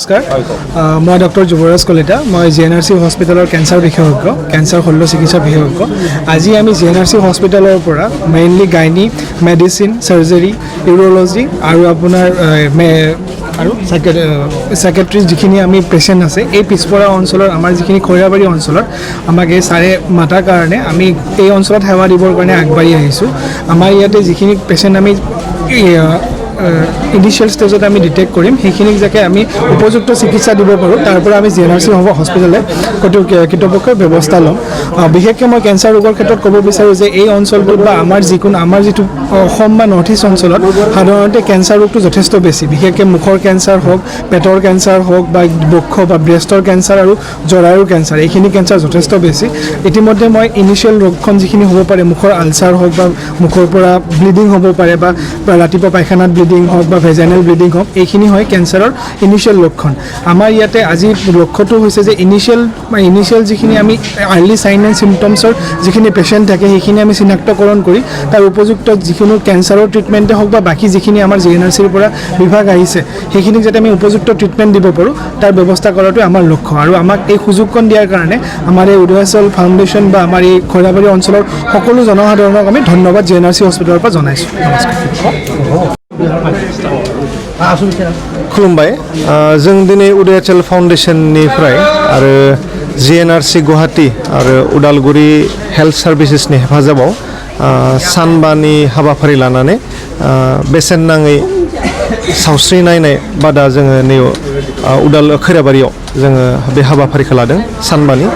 नमस्कार मैं डॉक्टर इउर'ल'ज कलिता मैं GNRC हस्पिटालर कैंसर विशेषज्ञ कैंसर शल्य चिकित्सा विशेषज्ञ आज आम GNRC हस्पिटालर मेनलि गाइनी मेडिसिन सार्जारी इउर'ल'जी और आपुनार सेक्रेटरी जिखिनि आमी पेशेंट आछे ए पिछपरा अंचलर आमार जिखिनि खैराबारी अंचलर आमाक ए सारे मातार कारणे आमी ए अंचलत सेवा दिबर कारणे आगबाढ़ी आहिছোঁ आमार इयाते जिखिनि पेशेंट आमी इनिशियल स्टेजत आमी डिटेक्ट करिम हेखिनिक जाके आमी उपयुक्त चिकित्सा দিব পাৰো তাৰপৰা আমি GNRC हस्पिटाले কৰ্তৃপক্ষৰ ব্যৱস্থা লম বিশেষকৈ মই কেঞ্চাৰ ৰোগৰ ক্ষেত্ৰত ক'ব বিচাৰো যে এই অঞ্চলটোত বা আমাৰ যিটো অসম বা নৰ্থ ইষ্ট অঞ্চলত সাধাৰণতে কেঞ্চাৰ ৰোগটো যথেষ্ট বেছি বিশেষকৈ মুখৰ কেঞ্চাৰ হওক পেটৰ কেঞ্চাৰ হওক বা বক্ষ বা ব্ৰেষ্টৰ কেঞ্চাৰ আৰু জৰায়ুৰ কেঞ্চাৰ এইখিনি কেঞ্চাৰ যথেষ্ট বেছি ইতিমধ্যে মই ইনিशियल লক্ষণ যিখিনি হ'ব পাৰে মুখৰ আলচাৰ হওক বা মুখৰ পৰা ব্লিডিং হ'ব পাৰে বা ৰাতিপুৱা পায়খানাত ব্লিডিং হওক বা ভেজাইনেল ব্লিডিং হওক এইখিনি হয় কেঞ্চাৰৰ ইনিशियल লক্ষণ আমাৰ ইয়াতে আজি লক্ষ্যটো হৈছে যে ইনিशियल যিখিনি আমি আৰ্লি সাইন এণ্ড সিম্পটমছৰ যিখিনি পেশেন্ট থাকে সেইখিনি আমি চিনাক্তকৰণ কৰি তাৰ উপযুক্ত যিখিনি কেঞ্চাৰৰ ট্ৰিটমেণ্টে হওক বা বাকি যিখিনি আমাৰ GNRCৰ পৰা বিভাগ আহিছে সেইখিনিক যাতে আমি উপযুক্ত ট্ৰিটমেণ্ট দিব পাৰোঁ তাৰ ব্যৱস্থা কৰাটো আমাৰ লক্ষ্য আৰু আমাক এই সুযোগকণ দিয়াৰ কাৰণে আমাৰ এই ইউৰ'ল'জ ফাউণ্ডেশ্যন বা আমাৰ এই খৈৰাবাৰী অঞ্চলৰ সকলো জনসাধাৰণক আমি ধন্যবাদ GNRC হস্পিটালৰ পৰা জনাইছোঁ নমস্কাৰ खुलुमबाय जों दिनै इउर'ल'ज फाउन्डेशननिफ्राय आरो GNRC गुवाहाटी आरो उदालगुरि हेल्थ सार्भिसेसनि हेफाजाबाव सानबानि हाबाफारि लानानै बेसेन नाङै सावस्रि नायनाय बादा जोङो नै खैराबारियाव जोङो बे हाबाफारिखौ लादों सानबानि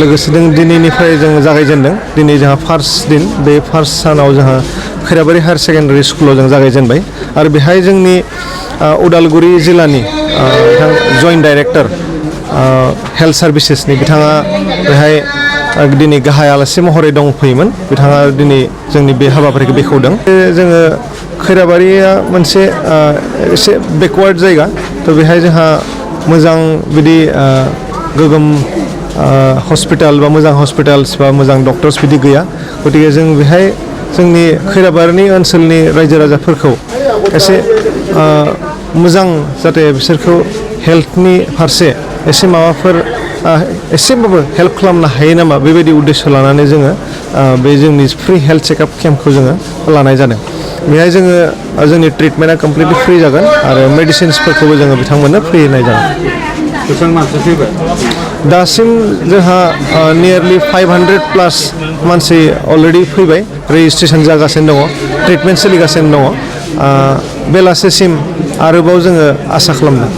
लोगोसे जों दिनैनिफ्राय जों जागायजेनदों दिनै जोंहा फार्स्ट दिन बे फार्स्ट सानाव जोंहा खैराबारि हायार सेकेन्डारि स्कुलाव जों जागायजेनबाय आरो बेहाय जोंनि उदालगुरि जिल्लानि जइन्ट डाइरेक्टर हेल्थ सार्भिसेसनि बिथाङा बेहाय दिनै गाहाय आलासि महरै दंफैयोमोन बिथाङा दिनै जोंनि बे हाबाफारिखौ बेखेवदों जोङो खैराबारिया मोनसे एसे बेकवार्ड जायगा थ' बेहाय जोंहा मोजां बिदि गोगोम हस्पिटाल बा मोजां हस्पिटाल्स बा मोजां डक्टर्स बिदि गैया गतिके जों बेहाय जोंनि खैराबारिनि ओनसोलनि रायजो राजाफोरखौ एसे मोजां जाहाथे बिसोरखौ हेल्थनि फारसे एसे माबाफोर एसेबाबो हेल्प खालामनो हायो नामा बेबायदि उद्देश्य लानानै जोङो बे जोंनि फ्रि हेल्थ चेकआप केम्पखौ जोङो लानाय जादों बेहाय जोङो जोंनि ट्रिटमेन्टआ कमप्लिटलि फ्रि जागोन आरो मेडिसिन्सफोरखौबो जोङो बिथांमोननो फ्रि होनाय जागोन दासिम जोंहा नियारलि 500+ मानसि अलरेडि फैबाय रेजिस्ट्रेसन जागासिनो दङ ट्रिटमेन्ट सोलिगासिनो दङ बेलासेसिम आरोबाव जोङो आसा खालामदों